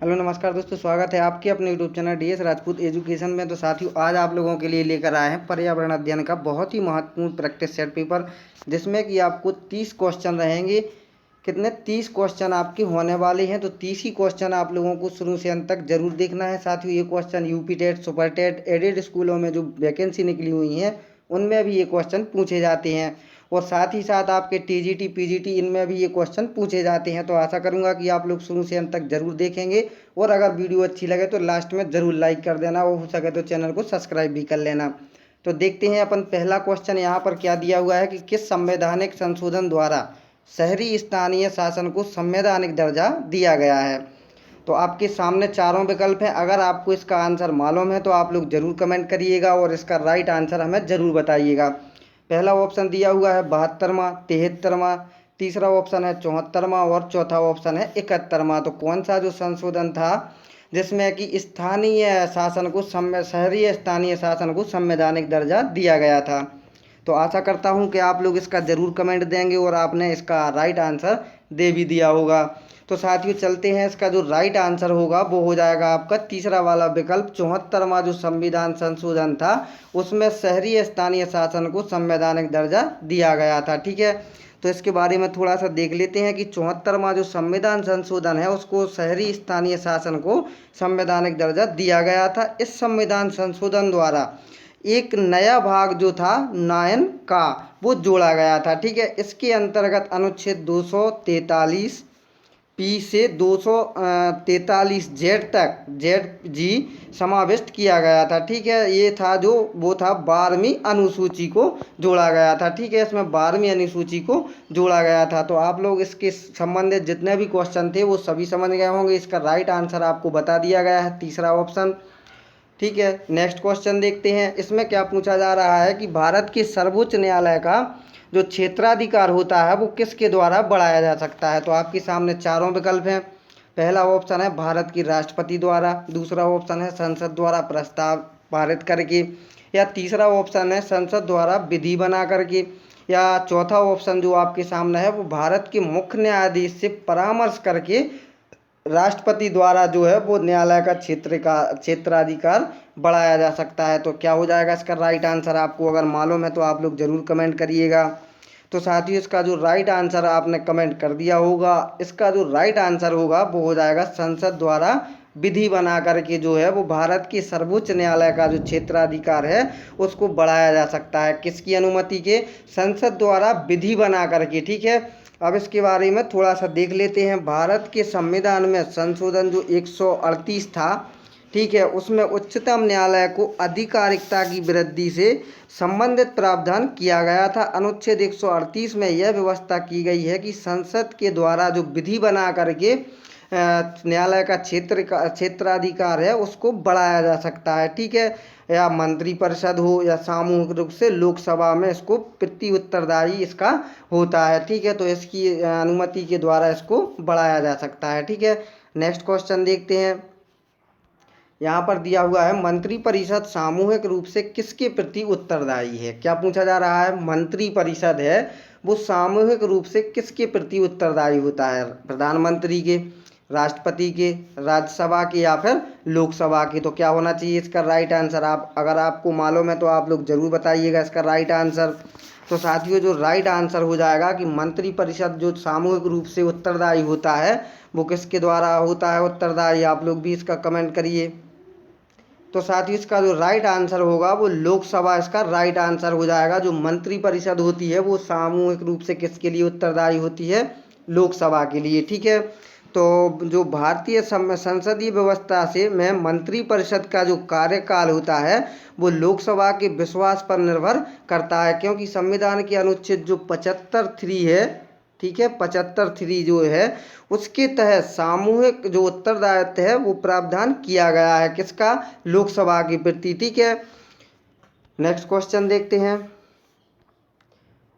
Hello नमस्कार दोस्तों, स्वागत है आपके अपने YouTube channel DS Rajput education में। तो साथियों, आज आप लोगों के लिए लेकर आए हैं पर्यावरण अध्ययन का बहुत ही महत्वपूर्ण प्रैक्टिस सेट पेपर, जिसमें कि आपको 30 क्वेश्चन रहेंगे। कितने 30 क्वेश्चन आपके होने वाले हैं। तो 30 ही क्वेश्चन आप लोगों को शुरू से अंत तक जरूर देखना है। साथियों, ये question UP TET, super TET, aided स्कूलों में जो वैकेंसी निकली हुई हैं उनमें भी ये क्वेश्चन पूछे जाते हैं, और साथ ही साथ आपके टीजीटी पीजीटी इनमें भी ये क्वेश्चन पूछे जाते हैं। तो आशा करूंगा कि आप लोग शुरू से अंत तक जरूर देखेंगे, और अगर वीडियो अच्छी लगे तो लास्ट में ज़रूर लाइक कर देना, और हो सके तो चैनल को सब्सक्राइब भी कर लेना। तो देखते हैं अपन पहला क्वेश्चन यहाँ पर क्या दिया हुआ है कि किस संवैधानिक संशोधन द्वारा शहरी स्थानीय शासन को संवैधानिक दर्जा दिया गया है। तो आपके सामने चारों विकल्प हैं। अगर आपको इसका आंसर मालूम है तो आप लोग ज़रूर कमेंट करिएगा और इसका राइट आंसर हमें ज़रूर बताइएगा। पहला ऑप्शन दिया हुआ है 72वां, 73वां, तीसरा ऑप्शन है 74वां और चौथा ऑप्शन है 71वां। तो कौन सा जो संशोधन था जिसमें कि शहरी स्थानीय शासन को संवैधानिक दर्जा दिया गया था। तो आशा करता हूं कि आप लोग इसका ज़रूर कमेंट देंगे और आपने इसका राइट आंसर दे भी दिया होगा। तो साथियों, चलते हैं, इसका जो राइट आंसर होगा वो हो जाएगा आपका तीसरा वाला विकल्प। 74वां जो संविधान संशोधन था उसमें शहरी स्थानीय शासन को संवैधानिक दर्जा दिया गया था। ठीक है, तो इसके बारे में थोड़ा सा देख लेते हैं कि 74वां जो संविधान संशोधन है उसको शहरी स्थानीय शासन को संवैधानिक दर्जा दिया गया था। इस संविधान संशोधन द्वारा एक नया भाग जो था 9 का वो जोड़ा गया था। ठीक है, इसके अंतर्गत अनुच्छेद 243 पी से 243 जेड तक जेड जी समाविष्ट किया गया था। ठीक है, ये था जो वो था 12वीं अनुसूची को जोड़ा गया था। ठीक है, इसमें 12वीं अनुसूची को जोड़ा गया था। तो आप लोग इसके संबंधित जितने भी क्वेश्चन थे वो सभी समझ गए होंगे। इसका राइट आंसर आपको बता दिया गया है, तीसरा ऑप्शन। ठीक है, नेक्स्ट क्वेश्चन देखते हैं। इसमें क्या पूछा जा रहा है कि भारत के सर्वोच्च न्यायालय का जो क्षेत्राधिकार होता है वो किसके द्वारा बढ़ाया जा सकता है। तो आपके सामने चारों विकल्प हैं। पहला ऑप्शन है भारत की राष्ट्रपति द्वारा, दूसरा ऑप्शन है संसद द्वारा प्रस्ताव पारित करके, या तीसरा ऑप्शन है संसद द्वारा विधि बना करके, या चौथा ऑप्शन जो आपके सामने है वो भारत के मुख्य न्यायाधीश से परामर्श करके राष्ट्रपति द्वारा जो है वो न्यायालय का क्षेत्राधिकार बढ़ाया जा सकता है। तो क्या हो जाएगा इसका राइट आंसर? आपको अगर मालूम है तो आप लोग ज़रूर कमेंट करिएगा। तो साथियों, इसका जो राइट आंसर आपने कमेंट कर दिया होगा, इसका जो राइट आंसर होगा वो हो जाएगा संसद द्वारा विधि बना करके जो है वो भारत के सर्वोच्च न्यायालय का जो क्षेत्राधिकार है उसको बढ़ाया जा सकता है। किसकी अनुमति के? संसद द्वारा विधि बना करके। ठीक है, अब इसके बारे में थोड़ा सा देख लेते हैं। भारत के संविधान में संशोधन जो 138 था, ठीक है, उसमें उच्चतम न्यायालय को आधिकारिकता की वृद्धि से संबंधित प्रावधान किया गया था। अनुच्छेद 138 में यह व्यवस्था की गई है कि संसद के द्वारा जो विधि बना करके न्यायालय का क्षेत्राधिकार है उसको बढ़ाया जा सकता है। ठीक है, या मंत्रिपरिषद हो या सामूहिक रूप से लोकसभा में इसको प्रति उत्तरदायी इसका होता है। ठीक है, तो इसकी अनुमति के द्वारा इसको बढ़ाया जा सकता है। ठीक है, नेक्स्ट क्वेश्चन देखते हैं। यहाँ पर दिया हुआ है मंत्रिपरिषद सामूहिक रूप से किसके प्रति उत्तरदायी है। क्या पूछा जा रहा है? मंत्रिपरिषद है वो सामूहिक रूप से किसके प्रति उत्तरदायी होता है? प्रधानमंत्री के, राष्ट्रपति के, राज्यसभा के, या फिर लोकसभा के। तो क्या होना चाहिए इसका राइट आंसर? आप अगर आपको मालूम है तो आप लोग ज़रूर बताइएगा इसका राइट आंसर। तो साथियों, जो राइट आंसर हो जाएगा कि मंत्रिपरिषद जो सामूहिक रूप से उत्तरदायी होता है वो किसके द्वारा होता है उत्तरदायी? आप लोग भी इसका कमेंट करिए। तो साथियों, इसका जो राइट आंसर होगा वो लोकसभा इसका राइट आंसर हो जाएगा। जो मंत्रिपरिषद होती है वो सामूहिक रूप से किसके लिए उत्तरदायी होती है? लोकसभा के लिए। ठीक है, तो जो भारतीय संसदीय व्यवस्था से में मंत्रिपरिषद का जो कार्यकाल होता है वो लोकसभा के विश्वास पर निर्भर करता है, क्योंकि संविधान के अनुच्छेद जो 75(3) है, ठीक है, 75(3) जो है उसके तहत सामूहिक जो उत्तरदायित्व है वो प्रावधान किया गया है किसका? लोकसभा के प्रति। ठीक है, नेक्स्ट क्वेश्चन देखते हैं।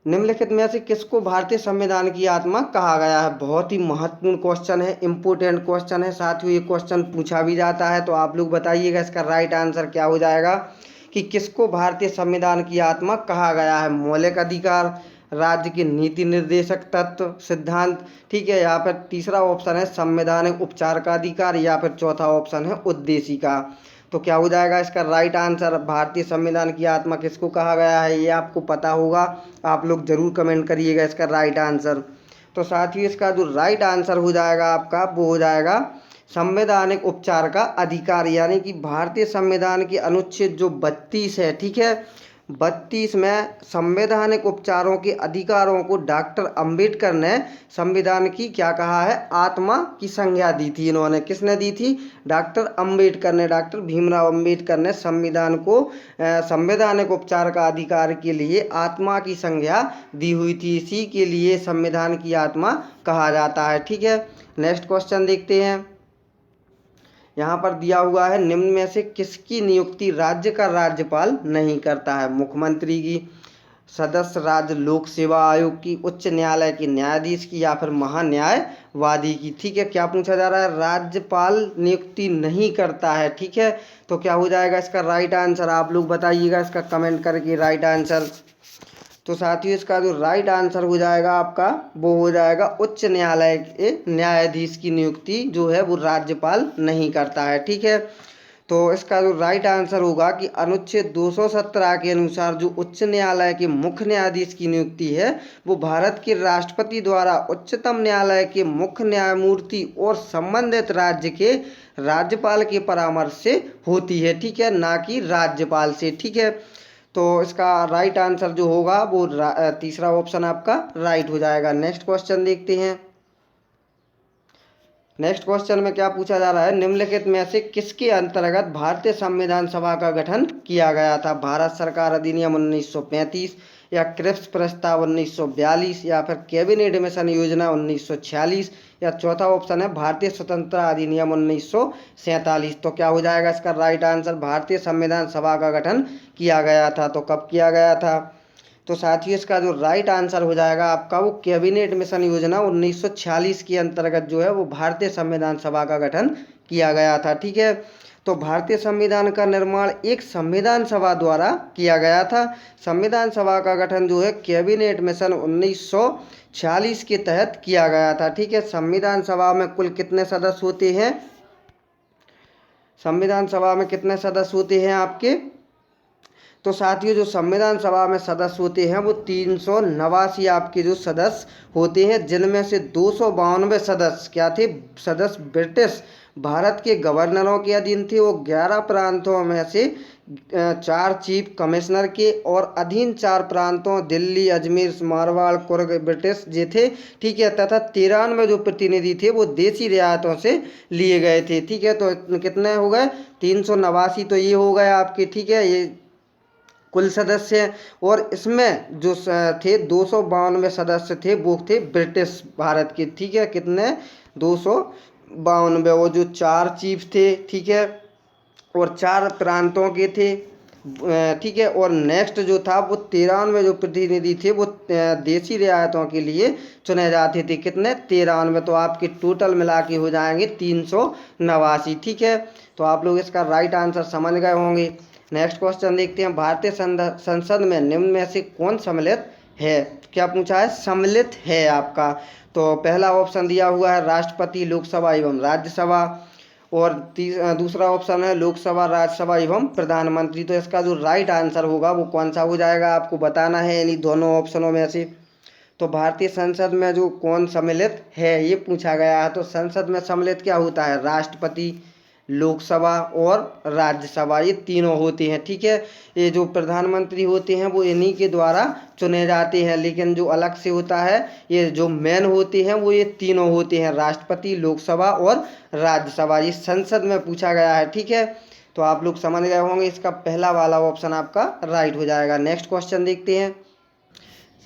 निम्नलिखित में से किसको भारतीय संविधान की आत्मा कहा गया है? बहुत ही महत्वपूर्ण क्वेश्चन है, इंपोर्टेंट क्वेश्चन है। साथियों, ये क्वेश्चन पूछा भी जाता है, तो आप लोग बताइएगा इसका राइट आंसर क्या हो जाएगा कि किसको भारतीय संविधान की आत्मा कहा गया है? मौलिक अधिकार, राज्य के नीति निर्देशक तत्व सिद्धांत, ठीक है। यहाँ पर तीसरा ऑप्शन है संवैधानिक उपचार का अधिकार, या फिर चौथा ऑप्शन है उद्देशिका। तो क्या हो जाएगा इसका राइट आंसर? भारतीय संविधान की आत्मा किसको कहा गया है, ये आपको पता होगा, आप लोग जरूर कमेंट करिएगा इसका राइट आंसर। तो साथ ही इसका जो राइट आंसर हो जाएगा आपका, वो हो जाएगा संवैधानिक उपचार का अधिकार, यानी कि भारतीय संविधान की अनुच्छेद जो 32 है, ठीक है, 32 में संवैधानिक उपचारों के अधिकारों को डॉक्टर अंबेडकर ने संविधान की क्या कहा है, आत्मा की संज्ञा दी थी। इन्होंने किसने दी थी? डॉक्टर अंबेडकर ने, डॉक्टर भीमराव अंबेडकर ने संविधान को संवैधानिक उपचार का अधिकार के लिए आत्मा की संज्ञा दी हुई थी। इसी के लिए संविधान की आत्मा कहा जाता है, ठीक है। नेक्स्ट क्वेश्चन देखते हैं। यहाँ पर दिया हुआ है निम्न में से किसकी नियुक्ति राज्य का राज्यपाल नहीं करता है? मुख्यमंत्री की, सदस्य राज्य लोक सेवा आयोग की, उच्च न्यायालय के न्यायाधीश की, या फिर महान्यायवादी की, ठीक है। क्या पूछा जा रहा है? राज्यपाल नियुक्ति नहीं करता है, ठीक है। तो क्या हो जाएगा इसका राइट आंसर? आप लोग बताइएगा इसका कमेंट करके राइट आंसर। तो साथियों इसका जो राइट आंसर हो जाएगा आपका, वो हो जाएगा उच्च न्यायालय के न्यायाधीश की नियुक्ति जो है वो राज्यपाल नहीं करता है, ठीक है। तो इसका जो राइट आंसर होगा कि अनुच्छेद 217 के अनुसार जो उच्च न्यायालय के मुख्य न्यायाधीश की नियुक्ति है वो भारत के राष्ट्रपति द्वारा उच्चतम न्यायालय के मुख्य न्यायमूर्ति और संबंधित राज्य के राज्यपाल के परामर्श से होती है, ठीक है, ना कि राज्यपाल से, ठीक है। तो इसका राइट आंसर जो होगा वो तीसरा ऑप्शन आपका राइट हो जाएगा। नेक्स्ट क्वेश्चन देखते हैं। नेक्स्ट क्वेश्चन में क्या पूछा जा रहा है? निम्नलिखित में से किसके अंतर्गत भारतीय संविधान सभा का गठन किया गया था? भारत सरकार अधिनियम 1935, या क्रिप्स प्रस्ताव 1942, या फिर कैबिनेट मिशन योजना 1946, या चौथा ऑप्शन है भारतीय स्वतंत्रता अधिनियम 1947। तो क्या हो जाएगा इसका राइट आंसर? भारतीय संविधान सभा का गठन किया गया था। तो कब किया गया था? तो साथियों इसका जो राइट आंसर हो जाएगा आपका, वो कैबिनेट मिशन योजना 1946 के अंतर्गत जो है वो भारतीय संविधान सभा का गठन किया गया था, ठीक है। तो भारतीय संविधान का निर्माण एक संविधान सभा द्वारा किया गया था। संविधान सभा का गठन जो है कैबिनेट मिशन 1946 के तहत किया गया था, ठीक है। संविधान सभा में कुल कितने सदस्य होते हैं? संविधान सभा में कितने सदस्य होते हैं आपके? तो साथियों जो संविधान सभा में सदस्य होते हैं वो 389 आपके जो सदस्य होते हैं, जिनमें से 292 सदस्य क्या थे? सदस्य ब्रिटिश भारत के गवर्नरों के अधीन थे। वो 11 प्रांतों में से 4 चीफ कमिश्नर के और अधीन 4 प्रांतों दिल्ली, अजमेर, मारवाड़, कुर्ग ब्रिटिश जे थे, ठीक है, तथा 93 जो प्रतिनिधि थे वो देसी रियासतों से लिए गए थे, ठीक है। तो कितने हो गए? 389 तो ये हो गए आपके, ठीक है, ये कुल सदस्य। और इसमें जो थे 292 सदस्य थे वो थे ब्रिटिश भारत के, ठीक है। कितने? 292। वो जो 4 चीफ थे, ठीक है, और 4 प्रांतों के थे, ठीक है। और नेक्स्ट जो था वो 93 जो प्रतिनिधि थे वो देसी रियायतों के लिए चुने जाते थे। कितने? 93। तो आपके टोटल मिला के हो जाएंगे 389, ठीक है। तो आप लोग इसका राइट आंसर समझ गए होंगे। नेक्स्ट क्वेश्चन देखते हैं। भारतीय संसद में निम्न में से कौन सम्मिलित है? क्या पूछा है? सम्मिलित है आपका। तो पहला ऑप्शन दिया हुआ है राष्ट्रपति, लोकसभा एवं राज्यसभा, और दूसरा ऑप्शन है लोकसभा, राज्यसभा एवं प्रधानमंत्री। तो इसका जो राइट आंसर होगा वो कौन सा हो जाएगा आपको बताना है इन्हीं दोनों ऑप्शनों में से। तो भारतीय संसद में जो कौन सम्मिलित है ये पूछा गया है। तो संसद में सम्मिलित क्या होता है? राष्ट्रपति, लोकसभा और राज्यसभा, ये तीनों होते हैं, ठीक है। ये जो प्रधानमंत्री होते हैं वो इन्हीं के द्वारा चुने जाते हैं, लेकिन जो अलग से होता है ये जो मेन होते हैं वो ये तीनों होते हैं, राष्ट्रपति, लोकसभा और राज्यसभा। ये संसद में पूछा गया है, ठीक है। तो आप लोग समझ गए होंगे, इसका पहला वाला ऑप्शन आपका राइट हो जाएगा। नेक्स्ट क्वेश्चन देखते हैं।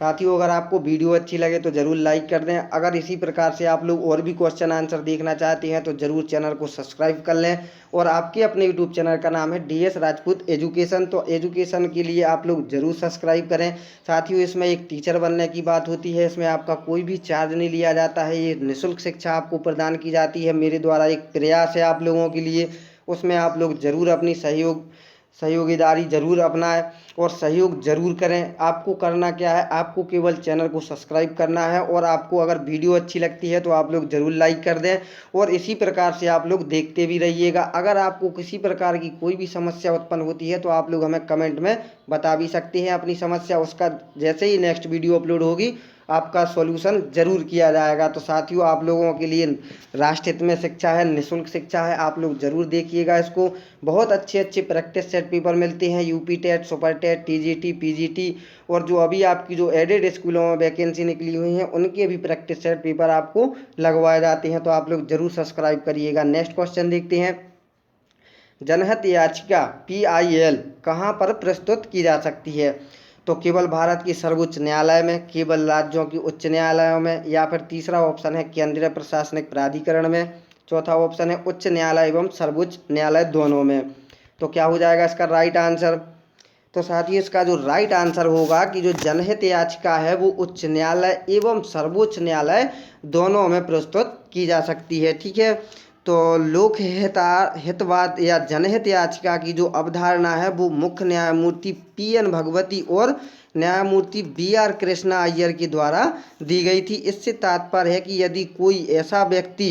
साथियों अगर आपको वीडियो अच्छी लगे तो ज़रूर लाइक कर दें। अगर इसी प्रकार से आप लोग और भी क्वेश्चन आंसर देखना चाहते हैं तो ज़रूर चैनल को सब्सक्राइब कर लें। और आपके अपने यूट्यूब चैनल का नाम है DS राजपूत एजुकेशन, तो एजुकेशन के लिए आप लोग ज़रूर सब्सक्राइब करें। साथियों इसमें एक टीचर बनने की बात होती है, इसमें आपका कोई भी चार्ज नहीं लिया जाता है, ये निःशुल्क शिक्षा आपको प्रदान की जाती है। मेरे द्वारा एक प्रयास है आप लोगों के लिए, उसमें आप लोग ज़रूर अपनी सहयोगीदारी जरूर अपनाएं और सहयोग जरूर करें। आपको करना क्या है, आपको केवल चैनल को सब्सक्राइब करना है और आपको अगर वीडियो अच्छी लगती है तो आप लोग ज़रूर लाइक कर दें और इसी प्रकार से आप लोग देखते भी रहिएगा। अगर आपको किसी प्रकार की कोई भी समस्या उत्पन्न होती है तो आप लोग हमें कमेंट में बता भी सकते हैं अपनी समस्या। उसका जैसे ही नेक्स्ट वीडियो अपलोड होगी आपका सॉल्यूशन जरूर किया जाएगा। तो साथियों, आप लोगों के लिए राष्ट्र हित में शिक्षा है, निःशुल्क शिक्षा है, आप लोग जरूर देखिएगा इसको। बहुत अच्छे अच्छे प्रैक्टिस सेट पेपर मिलते हैं, UP TET, super TET, TGT, PGT और जो अभी आपकी जो एडेड स्कूलों में वैकेंसी निकली हुई हैं उनके भी प्रैक्टिस सेट पेपर आपको लगवाए जाते हैं। तो आप लोग जरूर सब्सक्राइब करिएगा। नेक्स्ट क्वेश्चन देखते हैं। जनहित याचिका PIL कहाँ पर प्रस्तुत की जा सकती है? तो केवल भारत की सर्वोच्च न्यायालय में, केवल राज्यों की उच्च न्यायालयों में, या फिर तीसरा ऑप्शन है केंद्रीय प्रशासनिक प्राधिकरण में, चौथा ऑप्शन है उच्च न्यायालय एवं सर्वोच्च न्यायालय दोनों में। तो क्या हो जाएगा इसका राइट आंसर? तो साथ ही इसका जो राइट आंसर होगा कि जो जनहित याचिका है वो उच्च न्यायालय एवं सर्वोच्च न्यायालय दोनों में प्रस्तुत की जा सकती है। ठीक है, तो लोक हितवाद या जनहित याचिका की जो अवधारणा है वो मुख्य न्यायमूर्ति PN भगवती और न्यायमूर्ति BR कृष्णा अय्यर के द्वारा दी गई थी। इससे तात्पर्य है कि यदि कोई ऐसा व्यक्ति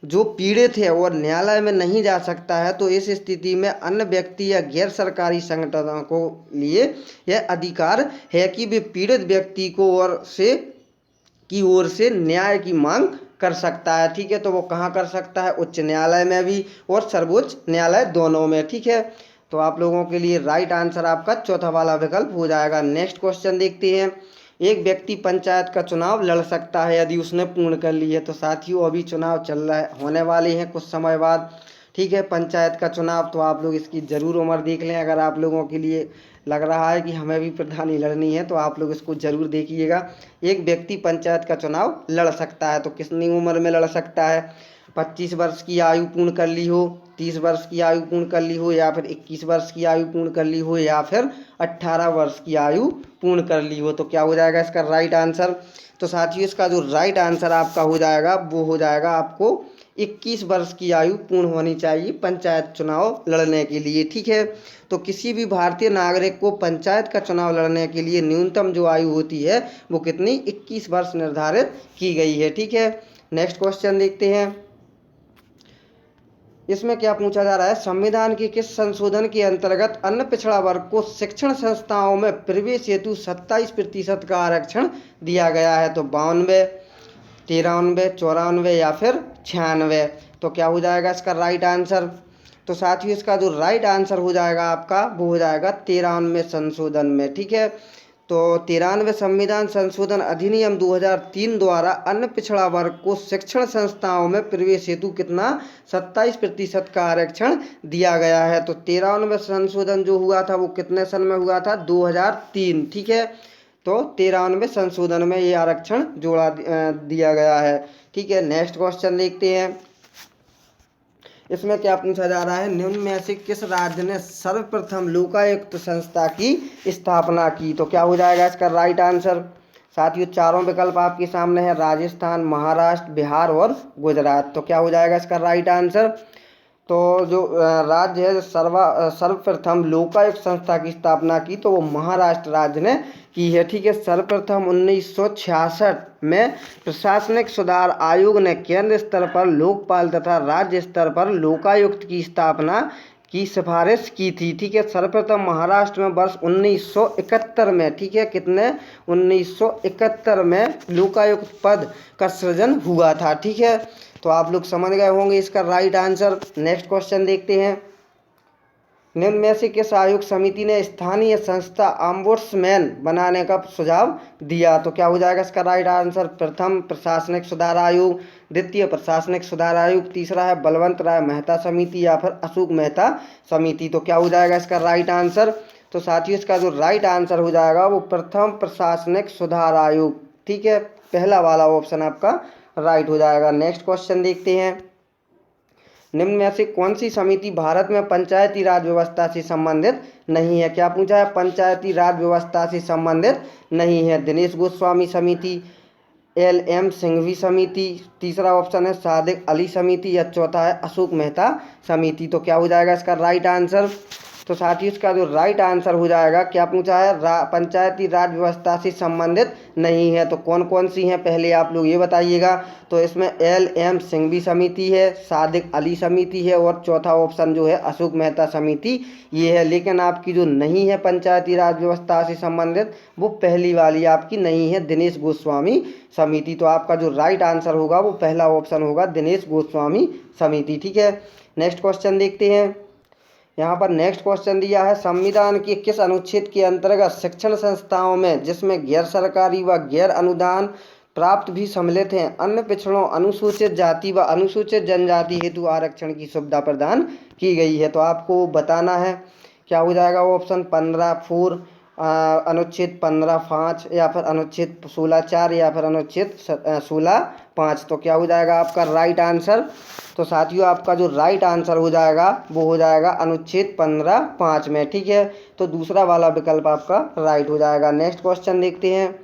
जो पीड़ित है और न्यायालय में नहीं जा सकता है तो इस स्थिति में अन्य व्यक्ति या गैर सरकारी संगठनों को लिए यह अधिकार है कि वे पीड़ित व्यक्ति को ओर से न्याय की मांग कर सकता है। ठीक है, तो वो कहाँ कर सकता है? उच्च न्यायालय में भी और सर्वोच्च न्यायालय दोनों में। ठीक है, तो आप लोगों के लिए राइट आंसर आपका चौथा वाला विकल्प हो जाएगा। नेक्स्ट क्वेश्चन देखते हैं। एक व्यक्ति पंचायत का चुनाव लड़ सकता है यदि उसने पूर्ण कर ली है। तो साथियों, अभी चुनाव चल रहा है, होने वाले हैं कुछ समय बाद। ठीक है, पंचायत का चुनाव, तो आप लोग इसकी ज़रूर उम्र देख लें। अगर आप लोगों के लिए लग रहा है कि हमें भी प्रधानी लड़नी है तो आप लोग इसको ज़रूर देखिएगा। एक व्यक्ति पंचायत का चुनाव लड़ सकता है तो कितनी उम्र में लड़ सकता है? 25 वर्ष की आयु पूर्ण कर ली हो, 30 वर्ष की आयु पूर्ण कर ली हो, या फिर 21 वर्ष की आयु पूर्ण कर ली हो, या फिर 18 वर्ष की आयु पूर्ण कर ली हो। तो क्या हो जाएगा इसका राइट आंसर? तो साथियों, इसका जो राइट आंसर आपका हो जाएगा वो हो जाएगा आपको 21 वर्ष की आयु पूर्ण होनी चाहिए पंचायत चुनाव लड़ने के लिए। ठीक है, तो किसी भी भारतीय नागरिक को पंचायत का चुनाव लड़ने के लिए न्यूनतम जो आयु होती है वो कितनी? 21 वर्ष निर्धारित की गई है। ठीक है, नेक्स्ट क्वेश्चन देखते हैं। इसमें क्या पूछा जा रहा है? संविधान के किस संशोधन के अंतर्गत अन्य पिछड़ा वर्ग को शिक्षण संस्थाओं में प्रवेश हेतु 27% का आरक्षण दिया गया है? तो 92, 93, 94 या फिर 96। तो क्या हो जाएगा इसका राइट आंसर? तो साथियों, इसका जो राइट आंसर हो जाएगा आपका वो हो जाएगा 93 संशोधन में। ठीक है, तो 93 संविधान संशोधन अधिनियम 2003 द्वारा अन्य पिछड़ा वर्ग को शिक्षण संस्थाओं में प्रवेश हेतु कितना? 27% का आरक्षण दिया गया है। तो 93 संशोधन जो हुआ था वो कितने सन में हुआ था? 2003। ठीक है, तो 93 संशोधन में ये आरक्षण जोड़ा दिया गया है। ठीक है, नेक्स्ट क्वेश्चन देखते हैं। इसमें क्या पूछा जा रहा है? निम्न में से किस राज्य ने सर्वप्रथम लोकायुक्त संस्था की स्थापना की? तो क्या हो जाएगा इसका राइट आंसर? साथियों, चारों विकल्प आपके सामने है, राजस्थान, महाराष्ट्र, बिहार और गुजरात। तो क्या हो जाएगा इसका राइट आंसर? तो जो राज्य है सर्वप्रथम लोकायुक्त संस्था की स्थापना की तो वो महाराष्ट्र राज्य ने की है। ठीक है, सर्वप्रथम 1966 में प्रशासनिक सुधार आयोग ने केंद्र स्तर पर लोकपाल तथा राज्य स्तर पर लोकायुक्त की स्थापना की सिफारिश की थी। ठीक है, सर्वप्रथम महाराष्ट्र में वर्ष 1971 में, ठीक है, कितने? 1971 में लोकायुक्त पद का सृजन हुआ था। ठीक है, तो आप लोग समझ गए होंगे इसका राइट आंसर। नेक्स्ट क्वेश्चन देखते हैं। निम्न में से किस आयोग समिति ने स्थानीय संस्था ऑम्बुड्समैन बनाने का सुझाव दिया? तो क्या हो जाएगा इसका राइट आंसर? प्रथम प्रशासनिक सुधार आयोग, द्वितीय प्रशासनिक सुधार आयोग, तीसरा है बलवंत राय मेहता समिति या फिर अशोक मेहता समिति। तो क्या हो जाएगा इसका राइट आंसर? तो साथियों, इसका जो राइट आंसर हो जाएगा वो प्रथम प्रशासनिक सुधार आयोग। ठीक है, पहला वाला ऑप्शन आपका राइट हो जाएगा। नेक्स्ट क्वेश्चन देखते हैं। निम्न में से कौन सी समिति भारत में पंचायती राज व्यवस्था से संबंधित नहीं है? क्या पूछा है? पंचायती राज व्यवस्था से संबंधित नहीं है। दिनेश गोस्वामी समिति, LM सिंघवी समिति, तीसरा ऑप्शन है सादिक अली समिति, या चौथा है अशोक मेहता समिति। तो क्या हो जाएगा इसका राइट आंसर? तो साथ ही इसका जो राइट आंसर हो जाएगा, क्या पूछा है, पंचायती राज व्यवस्था से संबंधित नहीं है। तो कौन कौन सी हैं पहले आप लोग ये बताइएगा। तो इसमें LM सिंघवी समिति है, सादिक अली समिति है, और चौथा ऑप्शन जो है अशोक मेहता समिति ये है। लेकिन आपकी जो नहीं है पंचायती राज व्यवस्था से संबंधित, वो पहली वाली आपकी नहीं है, दिनेश गोस्वामी समिति। तो आपका जो राइट आंसर होगा वो पहला ऑप्शन होगा, दिनेश गोस्वामी समिति। ठीक है, नेक्स्ट क्वेश्चन देखते हैं। यहाँ पर नेक्स्ट क्वेश्चन दिया है, संविधान के किस अनुच्छेद के अंतर्गत शिक्षण संस्थाओं में, जिसमें गैर सरकारी व गैर अनुदान प्राप्त भी सम्मिलित हैं, अन्य पिछड़ों, अनुसूचित जाति व अनुसूचित जनजाति हेतु आरक्षण की सुविधा प्रदान की गई है। तो आपको बताना है, क्या हो जाएगा ऑप्शन 15(4), अनुच्छेद 15(5), या फिर अनुच्छेद 16(4), या फिर अनुच्छेद 16(5). तो क्या हो जाएगा आपका राइट आंसर। तो साथियों आपका जो राइट आंसर हो जाएगा वो हो जाएगा अनुच्छेद 15(5) में। ठीक है, तो दूसरा वाला विकल्प आपका राइट हो जाएगा। नेक्स्ट क्वेश्चन देखते हैं।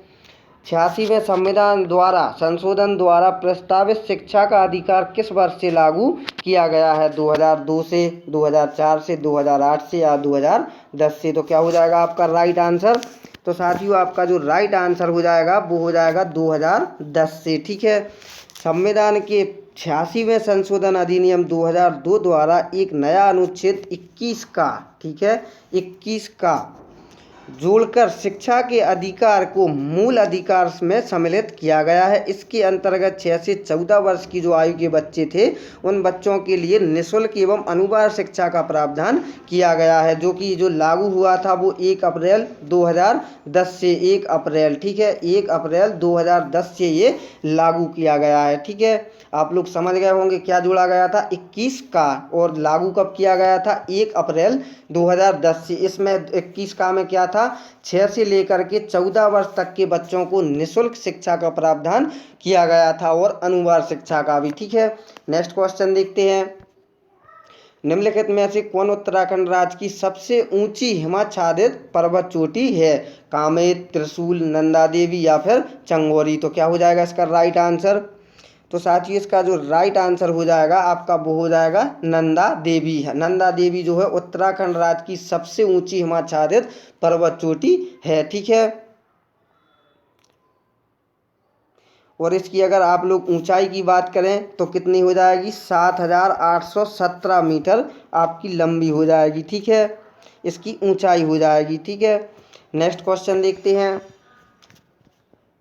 86वें संविधान द्वारा संशोधन द्वारा प्रस्तावित शिक्षा का अधिकार किस वर्ष से लागू किया गया है, 2002 से, 2004 से, 2008 से, या 2010 से। तो क्या हो जाएगा आपका राइट आंसर। तो साथियों आपका जो राइट आंसर हो जाएगा वो हो जाएगा 2010 से। ठीक है, संविधान के 86वें संशोधन अधिनियम 2002 द्वारा एक नया अनुच्छेद 21 का, ठीक है, 21 का जोड़कर शिक्षा के अधिकार को मूल अधिकार में सम्मिलित किया गया है। इसके अंतर्गत 6 से 14 वर्ष की जो आयु के बच्चे थे उन बच्चों के लिए निःशुल्क एवं अनुवार शिक्षा का प्रावधान किया गया है, जो कि जो लागू हुआ था वो 1 अप्रैल 2010 से, 1 अप्रैल, ठीक है, 1 अप्रैल 2010 से ये लागू किया गया है। ठीक है, आप लोग समझ गए होंगे क्या जोड़ा गया था, 21 का, और लागू कब किया गया था, 1 अप्रैल 2010 से। इसमें 21 का में क्या था, 6 से लेकर के 14 वर्ष तक के बच्चों को निःशुल्क शिक्षा का प्रावधान किया गया था, और अनुवार शिक्षा का भी। ठीक है, नेक्स्ट क्वेश्चन देखते हैं। निम्नलिखित में से कौन उत्तराखंड राज्य की सबसे ऊंची हिमाच्छादित पर्वत चोटी है, कामेत, त्रिशूल, नंदा देवी, या फिर चंगोरी। तो क्या हो जाएगा इसका राइट आंसर। तो साथियों इसका जो राइट आंसर हो जाएगा आपका वो हो जाएगा नंदा देवी है। नंदा देवी जो है उत्तराखंड राज्य की सबसे ऊंची हिमाच्छादित पर्वत चोटी है। ठीक है, और इसकी अगर आप लोग ऊंचाई की बात करें तो कितनी हो जाएगी, 7,817 मीटर आपकी लंबी हो जाएगी। ठीक है, इसकी ऊंचाई हो जाएगी। ठीक है, नेक्स्ट क्वेश्चन देखते हैं।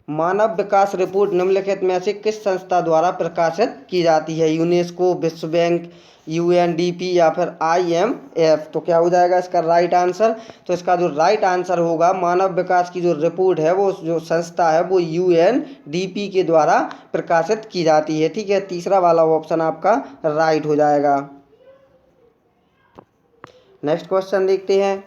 मानव विकास रिपोर्ट निम्नलिखित में से किस संस्था द्वारा प्रकाशित की जाती है, यूनेस्को, विश्व बैंक, UNDP, या फिर IMF। तो क्या हो जाएगा इसका राइट आंसर। तो इसका जो राइट आंसर होगा, मानव विकास की जो रिपोर्ट है वो जो संस्था है वो UNDP के द्वारा प्रकाशित की जाती है। ठीक है, तीसरा वाला ऑप्शन आपका राइट हो जाएगा। नेक्स्ट क्वेश्चन देखते हैं।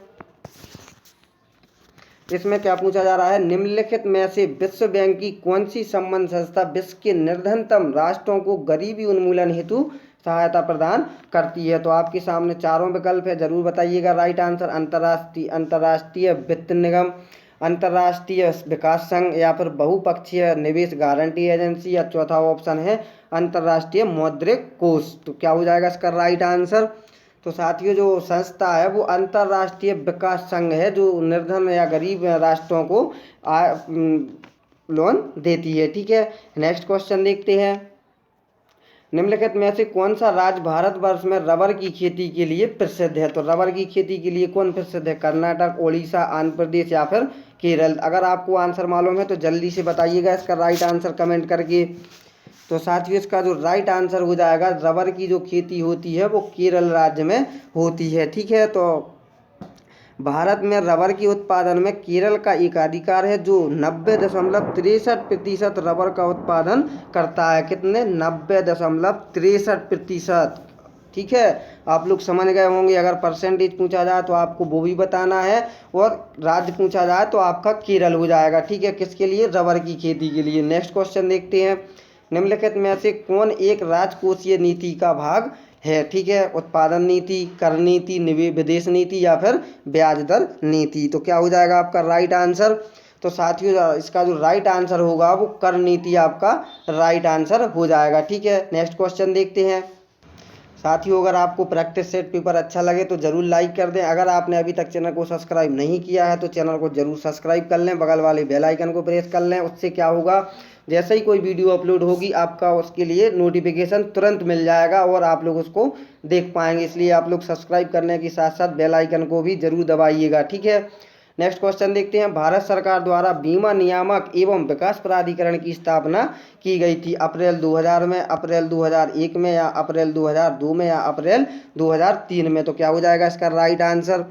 इसमें क्या पूछा जा रहा है, निम्नलिखित में से विश्व बैंक की कौन सी संबद्ध संस्था विश्व के निर्धनतम राष्ट्रों को गरीबी उन्मूलन हेतु सहायता प्रदान करती है। तो आपके सामने चारों विकल्प है, जरूर बताइएगा राइट आंसर। अंतर्राष्ट्रीय वित्त निगम, अंतर्राष्ट्रीय विकास संघ, या फिर बहुपक्षीय निवेश गारंटी एजेंसी, या चौथा ऑप्शन है अंतर्राष्ट्रीय मौद्रिक कोष। तो क्या हो जाएगा इसका राइट आंसर। तो साथियों जो संस्था है वो अंतर्राष्ट्रीय विकास संघ है, जो निर्धन या गरीब राष्ट्रों को लोन देती है। ठीक है, नेक्स्ट क्वेश्चन देखते हैं। निम्नलिखित में से कौन सा राज्य भारतवर्ष में रबर की खेती के लिए प्रसिद्ध है। तो रबर की खेती के लिए कौन प्रसिद्ध है, कर्नाटक, उड़ीसा, आंध्र प्रदेश, या फिर केरल। अगर आपको आंसर मालूम है तो जल्दी से बताइएगा इसका राइट आंसर कमेंट करके। तो साथियों इसका जो राइट आंसर हो जाएगा, रबर की जो खेती होती है वो केरल राज्य में होती है। ठीक है, तो भारत में रबर के उत्पादन में केरल का एकाधिकार है, जो 90.63% रबर का उत्पादन करता है। कितने, 90.63%। ठीक है, आप लोग समझ गए होंगे। अगर परसेंटेज पूछा जाए तो आपको वो भी बताना है, और राज्य पूछा जाए तो आपका केरल हो जाएगा। ठीक है, किसके लिए, रबर की खेती के लिए। नेक्स्ट क्वेश्चन देखते हैं। निम्नलिखित में से कौन एक राजकोषीय नीति का भाग है। ठीक है, उत्पादन नीति, कर नीति, विदेश नीति, या फिर ब्याज दर नीति। तो क्या हो जाएगा आपका राइट आंसर। तो साथियों इसका जो राइट आंसर होगा वो कर नीति आपका राइट आंसर हो जाएगा। ठीक है, नेक्स्ट क्वेश्चन देखते हैं। साथियों अगर आपको प्रैक्टिस सेट पेपर अच्छा लगे तो ज़रूर लाइक कर दें। अगर आपने अभी तक चैनल को सब्सक्राइब नहीं किया है तो चैनल को ज़रूर सब्सक्राइब कर लें, बगल वाले बेल आइकन को प्रेस कर लें। उससे क्या होगा, जैसे ही कोई वीडियो अपलोड होगी आपका उसके लिए नोटिफिकेशन तुरंत मिल जाएगा और आप लोग उसको देख पाएंगे। इसलिए आप लोग सब्सक्राइब करने के साथ साथ बेल आइकन को भी ज़रूर दबाइएगा, ठीक है। नेक्स्ट क्वेश्चन देखते हैं। भारत सरकार द्वारा बीमा नियामक एवं विकास प्राधिकरण की स्थापना की गई थी अप्रैल 2000 में, अप्रैल 2001 में, या अप्रैल 2002 में, या अप्रैल 2003 में? तो क्या हो जाएगा इसका राइट आंसर?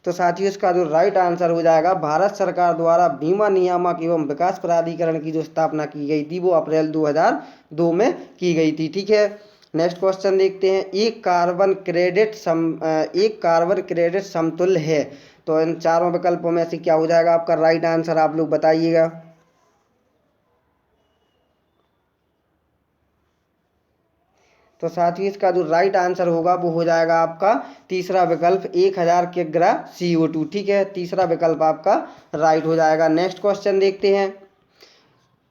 तो साथियों इसका जो राइट आंसर हो जाएगा, भारत सरकार द्वारा बीमा नियामक एवं विकास प्राधिकरण की जो स्थापना की गई थी वो अप्रैल 2002 में की गई थी, ठीक है। नेक्स्ट क्वेश्चन देखते हैं। एक कार्बन क्रेडिट समतुल्य है, तो इन चारों विकल्पों में से क्या हो जाएगा आपका राइट आंसर? आप लोग बताइएगा। तो साथियों इसका जो राइट आंसर होगा वो हो जाएगा आपका तीसरा विकल्प, 1000 किग्रा CO2, ठीक है। तीसरा विकल्प आपका राइट हो जाएगा। नेक्स्ट क्वेश्चन देखते हैं।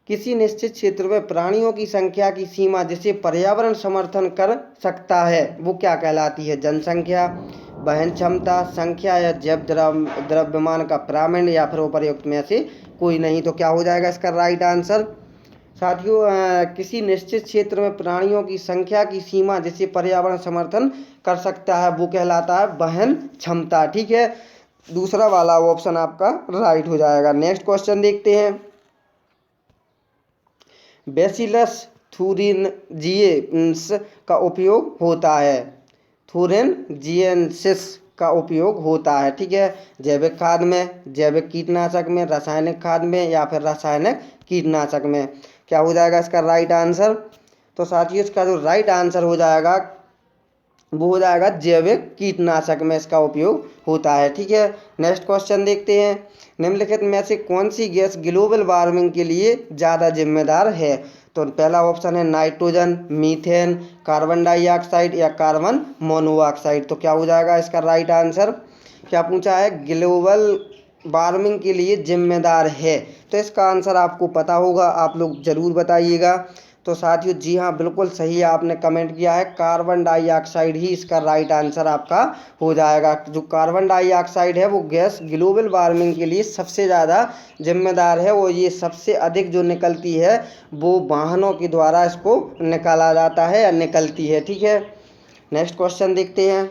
किसी निश्चित क्षेत्र में प्राणियों की संख्या की सीमा जिसे पर्यावरण समर्थन कर सकता है वो क्या कहलाती है? जनसंख्या, वहन क्षमता, संख्या, या जैव द्रव्यमान का प्रामाण्य, या फिर उपर्युक्त में से कोई नहीं? तो क्या हो जाएगा इसका राइट आंसर? साथियों किसी निश्चित क्षेत्र में प्राणियों की संख्या की सीमा जिसे पर्यावरण समर्थन कर सकता है वो कहलाता है वहन क्षमता, ठीक है। दूसरा वाला ऑप्शन आपका राइट हो जाएगा। नेक्स्ट क्वेश्चन देखते हैं। बैसिलस थुरिनजिएंसिस का उपयोग होता है, थुरिनजिएंसिस का उपयोग होता है, ठीक है। जैविक खाद में, जैविक कीटनाशक में, रासायनिक खाद में, या फिर रासायनिक कीटनाशक में? क्या हो जाएगा इसका राइट आंसर? तो साथियों इसका जो राइट आंसर हो जाएगा वो हो जाएगा जैविक कीटनाशक में इसका उपयोग होता है, ठीक है। नेक्स्ट क्वेश्चन देखते हैं। निम्नलिखित में से कौन सी गैस ग्लोबल वार्मिंग के लिए ज़्यादा जिम्मेदार है? तो पहला ऑप्शन है नाइट्रोजन, मीथेन, कार्बन डाइऑक्साइड, या कार्बन मोनोऑक्साइड? तो क्या हो जाएगा इसका राइट आंसर? क्या पूछा है? ग्लोबल वार्मिंग के लिए जिम्मेदार है, तो इसका आंसर आपको पता होगा, आप लोग ज़रूर बताइएगा। तो साथियों जी हाँ, बिल्कुल सही आपने कमेंट किया है, कार्बन डाइऑक्साइड ही इसका राइट आंसर आपका हो जाएगा। जो कार्बन डाइऑक्साइड है वो गैस ग्लोबल वार्मिंग के लिए सबसे ज़्यादा जिम्मेदार है, और ये सबसे अधिक जो निकलती है वो वाहनों के द्वारा इसको निकाला जाता है या निकलती है, ठीक है। नेक्स्ट क्वेश्चन देखते हैं।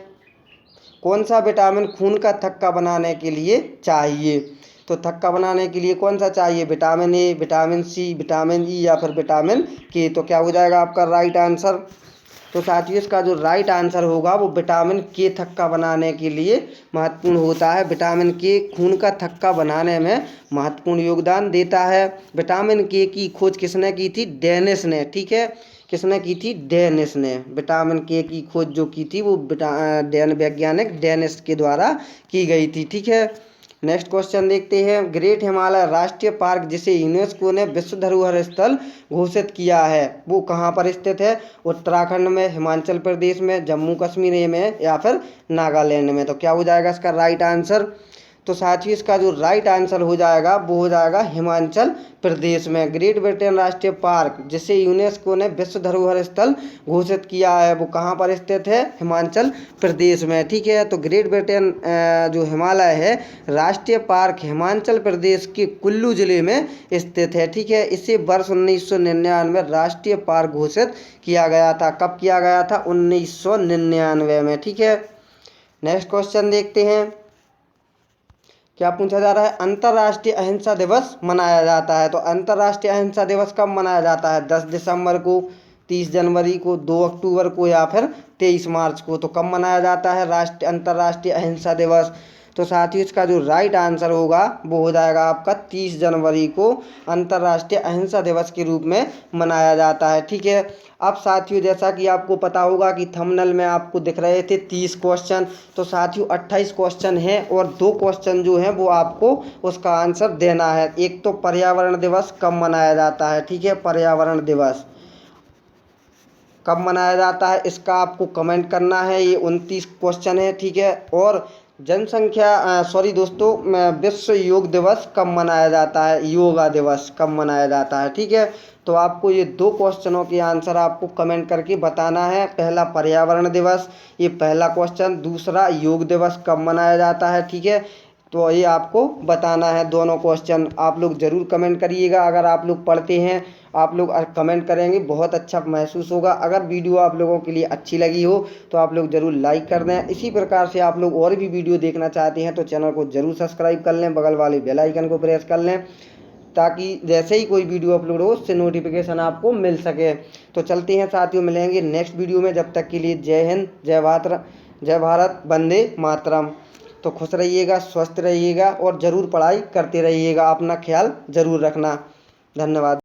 कौन सा विटामिन खून का थक्का बनाने के लिए चाहिए? तो थक्का बनाने के लिए कौन सा चाहिए? Vitamin A, vitamin C, vitamin E, या फिर विटामिन के? तो क्या हो जाएगा आपका राइट आंसर? तो साथियों इसका जो राइट आंसर होगा वो विटामिन के थक्का बनाने के लिए महत्वपूर्ण होता है। विटामिन के खून का थक्का बनाने में महत्वपूर्ण योगदान देता है। विटामिन के की खोज किसने की थी? डेनिस ने, ठीक है। किसने की थी? डेनिस ने। विटामिन के की खोज जो की थी वो वैज्ञानिक डेनिस के द्वारा की गई थी, ठीक है। नेक्स्ट क्वेश्चन देखते हैं। ग्रेट हिमालय राष्ट्रीय पार्क जिसे यूनेस्को ने विश्व धरोहर स्थल घोषित किया है वो कहाँ पर स्थित है? उत्तराखंड में, हिमाचल प्रदेश में, जम्मू कश्मीर में, या फिर नागालैंड में? तो क्या हो जाएगा इसका राइट आंसर? तो साथियों इसका जो राइट आंसर हो जाएगा वो हो जाएगा हिमाचल प्रदेश में। ग्रेट ब्रिटेन राष्ट्रीय पार्क जिसे यूनेस्को ने विश्व धरोहर स्थल घोषित किया है वो कहाँ पर स्थित है? हिमाचल प्रदेश में, ठीक है। तो ग्रेट ब्रिटेन जो हिमालय है राष्ट्रीय पार्क हिमाचल प्रदेश के कुल्लू जिले में स्थित है, ठीक है। इसे वर्ष 1999 राष्ट्रीय पार्क घोषित किया गया था। कब किया गया था? 1999 में, ठीक है। नेक्स्ट क्वेश्चन देखते हैं। क्या पूछा जा रहा है? अंतर्राष्ट्रीय अहिंसा दिवस मनाया जाता है, तो अंतर्राष्ट्रीय अहिंसा दिवस कब मनाया जाता है? 10 दिसंबर को, 30 जनवरी को, 2 अक्टूबर को, या फिर 23 मार्च को? तो कब मनाया जाता है अंतर्राष्ट्रीय अहिंसा दिवस? तो साथियों इसका जो राइट आंसर होगा वो हो जाएगा आपका 30 जनवरी को अंतर्राष्ट्रीय अहिंसा दिवस के रूप में मनाया जाता है, ठीक है। अब साथियों जैसा कि आपको पता होगा कि थंबनेल में आपको दिख रहे थे 30 क्वेश्चन, तो साथियों 28 क्वेश्चन हैं और 2 क्वेश्चन जो हैं वो आपको उसका आंसर देना है। एक तो पर्यावरण दिवस कब मनाया जाता है, ठीक है। पर्यावरण दिवस कब मनाया जाता है इसका आपको कमेंट करना है। ये 29 क्वेश्चन है, ठीक है। और सॉरी दोस्तों, विश्व योग दिवस कब मनाया जाता है, योगा दिवस कब मनाया जाता है। ठीक है, तो आपको ये 2 क्वेश्चनों के आंसर आपको कमेंट करके बताना है। पहला पर्यावरण दिवस, ये पहला क्वेश्चन। दूसरा योग दिवस कब मनाया जाता है। ठीक है, तो ये आपको बताना है। दोनों क्वेश्चन आप लोग ज़रूर कमेंट करिएगा। अगर आप लोग पढ़ते हैं, आप लोग कमेंट करेंगे, बहुत अच्छा महसूस होगा। अगर वीडियो आप लोगों के लिए अच्छी लगी हो तो आप लोग ज़रूर लाइक कर दें। इसी प्रकार से आप लोग और भी वीडियो देखना चाहते हैं तो चैनल को ज़रूर सब्सक्राइब कर लें, बगल वाले बेल आइकन को प्रेस कर लें, ताकि जैसे ही कोई वीडियो अपलोड हो उससे नोटिफिकेशन आपको मिल सके। तो चलते हैं साथियों, मिलेंगे नेक्स्ट वीडियो में। जब तक के लिए जय हिंद, जय भारत, वंदे मातरम। तो खुश रहिएगा, स्वस्थ रहिएगा और ज़रूर पढ़ाई करते रहिएगा। अपना ख्याल ज़रूर रखना। धन्यवाद।